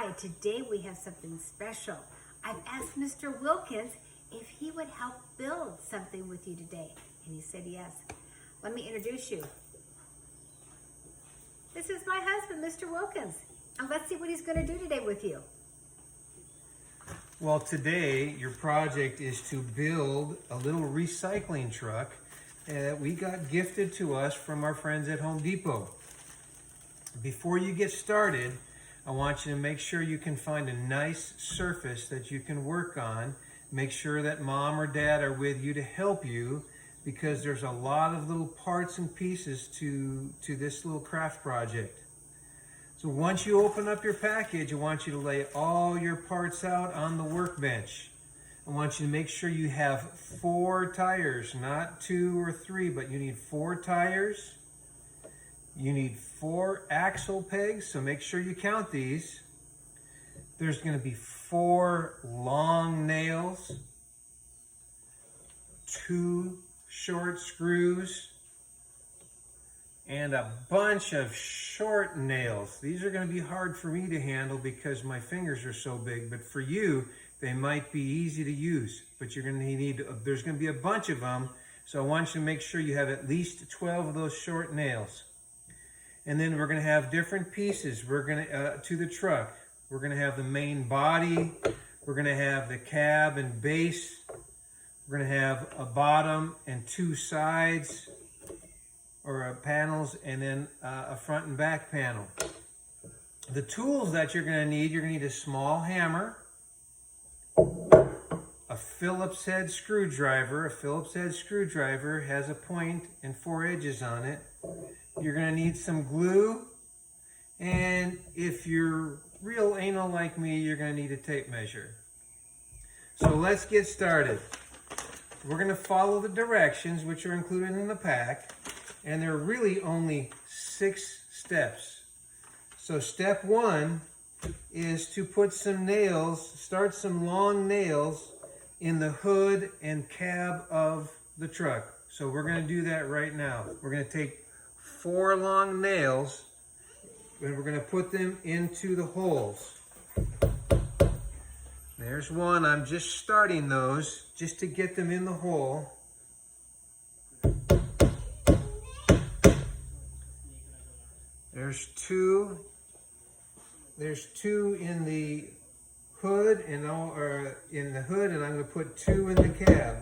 Hi, today we have something special. I've asked Mr. Wilkins if he would help build something with you today, and he said yes. Let me introduce you. This is my husband, Mr. Wilkins, and let's see what he's going to do today with you. Well, today your project is to build a little recycling truck that we got gifted to us from our friends at Home Depot. Before you get started, I want you to make sure you can find a nice surface that you can work on. Make sure that mom or dad are with you to help you, because there's a lot of little parts and pieces to this little craft project. So once you open up your package, I want you to lay all your parts out on the workbench. I want you to make sure you have 4 tires, not 2 or 3, but you need 4 tires. You need 4 axle pegs, so make sure you count these. There's going to be 4 long nails, 2 short screws, and a bunch of short nails. These are going to be hard for me to handle because my fingers are so big, but for you, they might be easy to use. But you're going to need, there's going to be a bunch of them, so I want you to make sure you have at least 12 of those short nails. And then we're going to have different pieces. We're going to the truck. We're going to have the main body. We're going to have the cab and base. We're going to have a bottom and 2 sides or panels, and then a front and back panel. The tools that you're going to need a small hammer, a Phillips head screwdriver. A Phillips head screwdriver has a point and 4 edges on it. You're going to need some glue, and if you're real anal like me, you're going to need a tape measure. So let's get started. We're going to follow the directions, which are included in the pack, and there are really only 6 steps. So step 1 is to put some nails, start some long nails in the hood and cab of the truck. So we're going to do that right now. We're going to take 4 long nails, and we're going to put them into the holes. There's one. I'm just starting those just to get them in the hole. There's 2. There's 2 in the hood, and I'm going to put 2 in the cab.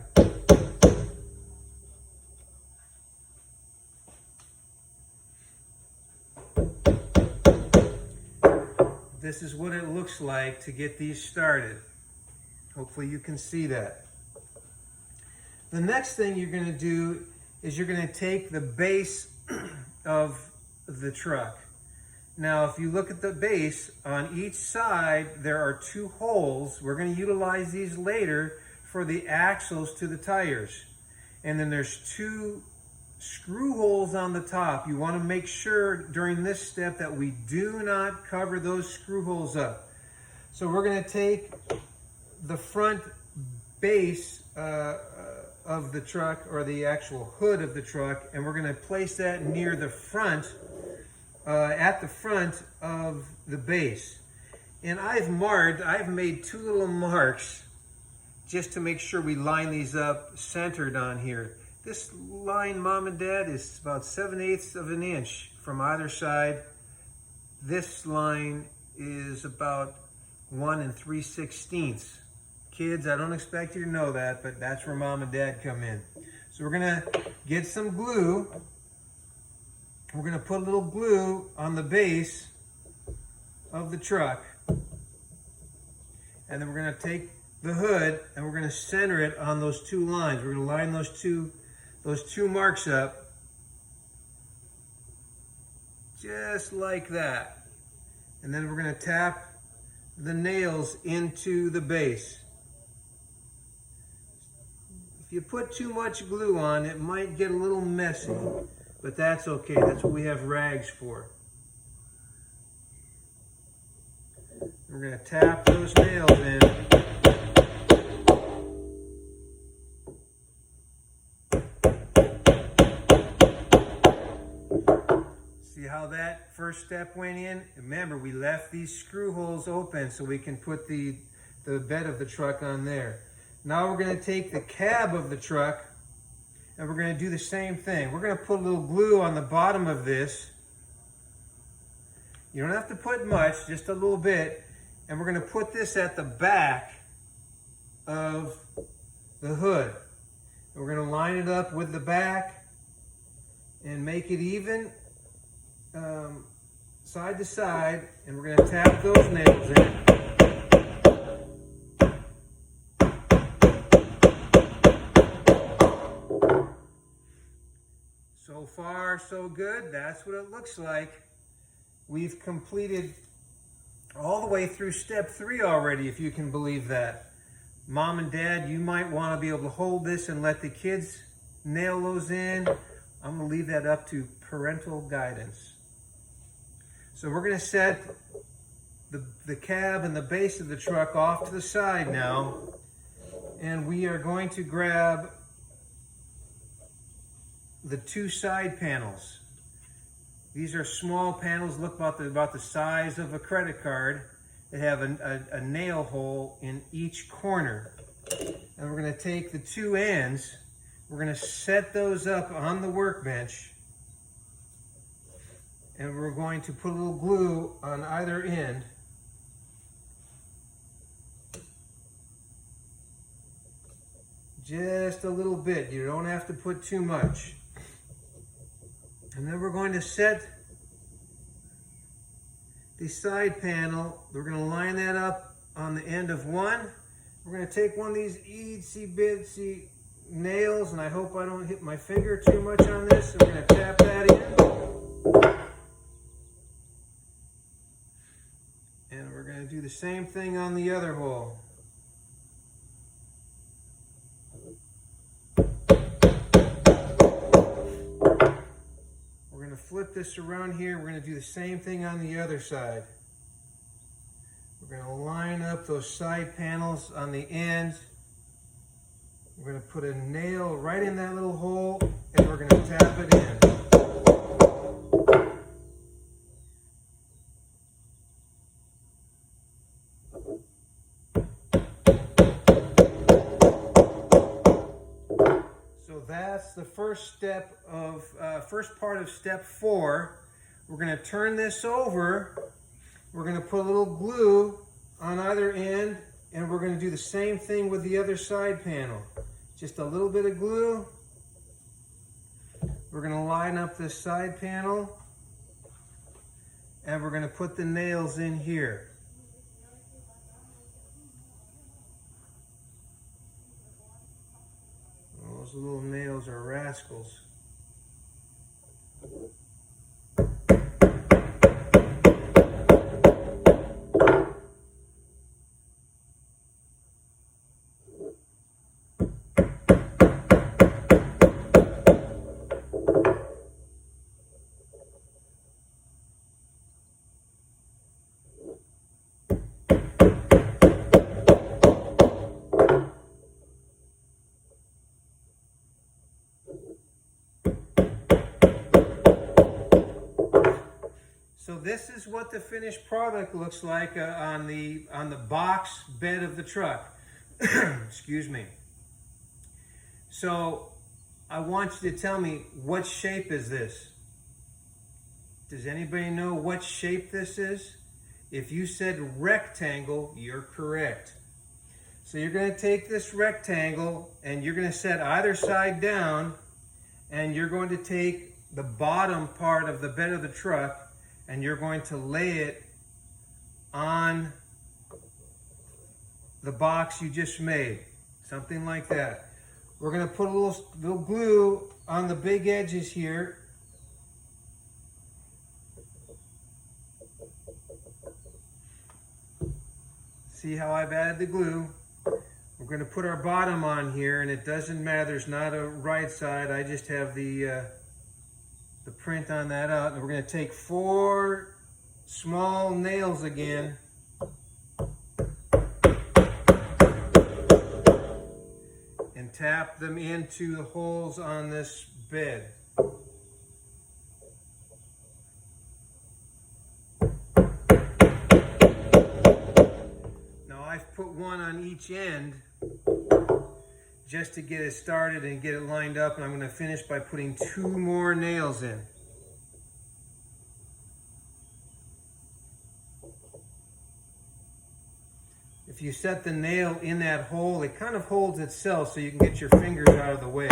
This is what it looks like to get these started. Hopefully you can see that. The next thing you're going to do is you're going to take the base of the truck. Now, if you look at the base, on each side there are 2 holes. We're going to utilize these later for the axles to the tires. And then there's 2 screw holes on the top. You want to make sure during this step that we do not cover those screw holes up. So we're going to take the front base of the truck, or the actual hood of the truck, and we're going to place that near the front, at the front of the base. And I've made 2 little marks just to make sure we line these up centered on here. This line, Mom and Dad, is about 7/8 of an inch from either side. This line is about 1 3/16. Kids, I don't expect you to know that, but that's where Mom and Dad come in. So we're gonna get some glue. We're gonna put a little glue on the base of the truck. And then we're gonna take the hood and we're gonna center it on those 2 lines. We're gonna line those two marks up just like that. And then we're going to tap the nails into the base. If you put too much glue on, it might get a little messy, but that's okay. That's what we have rags for. We're going to tap those nails in. See how that first first step went in, remember we left these screw holes open so we can put the bed of the truck on there. Now we're going to take the cab of the truck and we're going to do the same thing. We're going to put a little glue on the bottom of this. You don't have to put much, just a little bit. And we're going to put this at the back of the hood. We're going to line it up with the back and make it even side to side, and we're going to tap those nails in. So far, so good. That's what it looks like. We've completed all the way through step 3 already, if you can believe that. Mom and Dad, you might want to be able to hold this and let the kids nail those in. I'm going to leave that up to parental guidance. So we're going to set the cab and the base of the truck off to the side now. And we are going to grab the 2 side panels. These are small panels, look about the size of a credit card. They have a nail hole in each corner. And we're going to take the 2 ends, we're going to set those up on the workbench, and we're going to put a little glue on either end. Just a little bit, you don't have to put too much. And then we're going to set the side panel, we're going to line that up on the end of one. We're going to take one of these itsy bitsy nails, and I hope I don't hit my finger too much on this. So we're going to tap that in. And we're going to do the same thing on the other hole. We're going to flip this around here. We're going to do the same thing on the other side. We're going to line up those side panels on the ends. We're going to put a nail right in that little hole, and we're going to tap it in. So that's the first step of first part of step 4. We're going to turn this over. We're going to put a little glue on either end, and we're going to do the same thing with the other side panel. Just a little bit of glue. We're going to line up this side panel, and we're going to put the nails in here. Those little nails are rascals. So this is what the finished product looks like on the box bed of the truck. Excuse me. So I want you to tell me, what shape is this? Does anybody know what shape this is? If you said rectangle, you're correct. So you're going to take this rectangle and you're going to set either side down, and you're going to take the bottom part of the bed of the truck and you're going to lay it on the box you just made. Something like that. We're going to put a little glue on the big edges here. See how I've added the glue? We're going to put our bottom on here, and it doesn't matter. There's not a right side. I just have the print on that out. And we're going to take 4 small nails again. And tap them into the holes on this bed. put one on each end just to get it started and get it lined up, and I'm going to finish by putting 2 more nails in. If you set the nail in that hole, it kind of holds itself so you can get your fingers out of the way.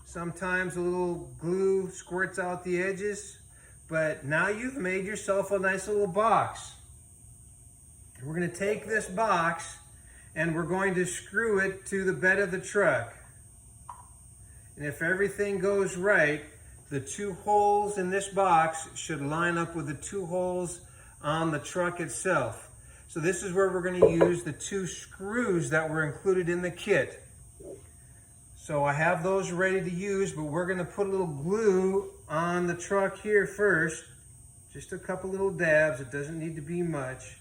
Sometimes a little glue squirts out the edges, but now you've made yourself a nice little box. We're going to take this box and we're going to screw it to the bed of the truck. And if everything goes right, the 2 holes in this box should line up with the 2 holes on the truck itself. So this is where we're going to use the 2 screws that were included in the kit. So I have those ready to use, but we're going to put a little glue on the truck here first. Just a couple little dabs. It doesn't need to be much.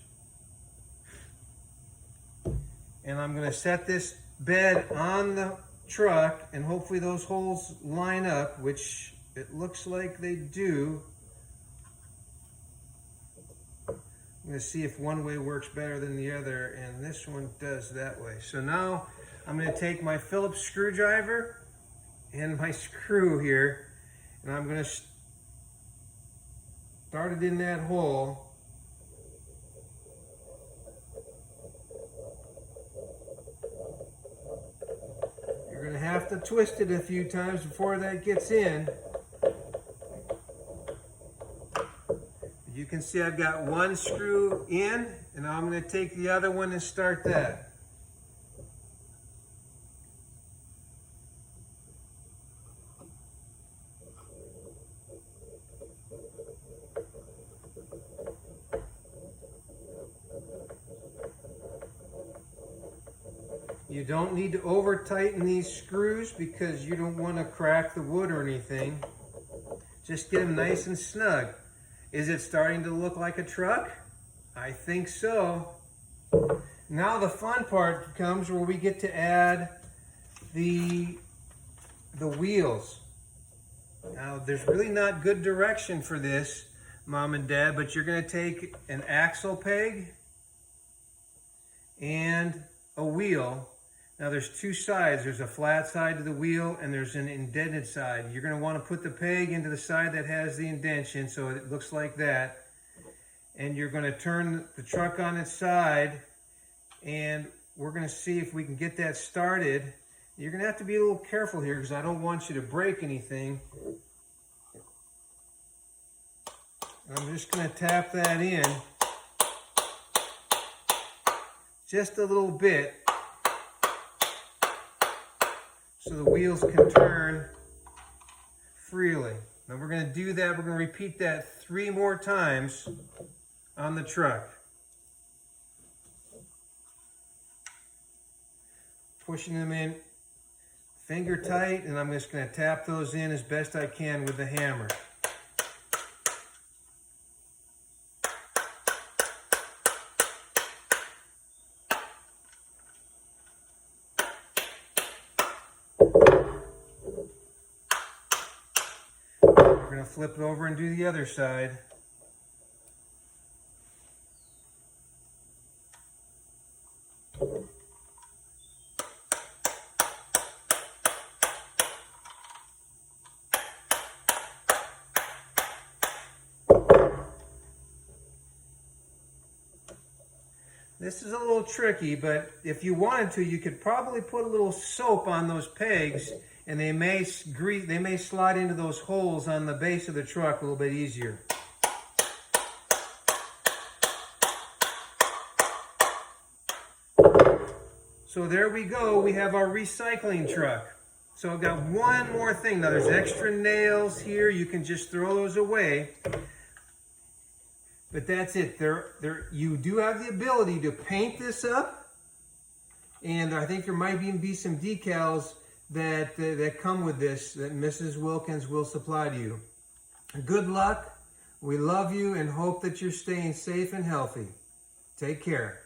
And I'm going to set this bed on the truck, and hopefully those holes line up, which it looks like they do. I'm going to see if one way works better than the other, and this one does that way. So now I'm going to take my Phillips screwdriver and my screw here, and I'm going to start it in that hole. You're going to have to twist it a few times before that gets in. You can see I've got 1 screw in, and now I'm going to take the other one and start that. You don't need to over tighten these screws because you don't want to crack the wood or anything. Just get them nice and snug. Is it starting to look like a truck? I think so. Now the fun part comes where we get to add the wheels. Now there's really not good direction for this, Mom and Dad, but you're going to take an axle peg and a wheel. Now there's 2 sides. There's a flat side to the wheel and there's an indented side. You're going to want to put the peg into the side that has the indentation so it looks like that. And you're going to turn the truck on its side, and we're going to see if we can get that started. You're going to have to be a little careful here because I don't want you to break anything. I'm just going to tap that in just a little bit so the wheels can turn freely. Now we're going to do that. We're going to repeat that 3 more times on the truck. Pushing them in finger tight, and I'm just going to tap those in as best I can with the hammer. We're going to flip it over and do the other side. This is a little tricky, but if you wanted to, you could probably put a little soap on those pegs, and they may slide into those holes on the base of the truck a little bit easier. So there we go. We have our recycling truck. So I've got one more thing. Now there's extra nails here. You can just throw those away. But that's it. You do have the ability to paint this up, and I think there might even be some decals that come with this that Mrs. Wilkins will supply to you. Good luck. We love you and hope that you're staying safe and healthy. Take care.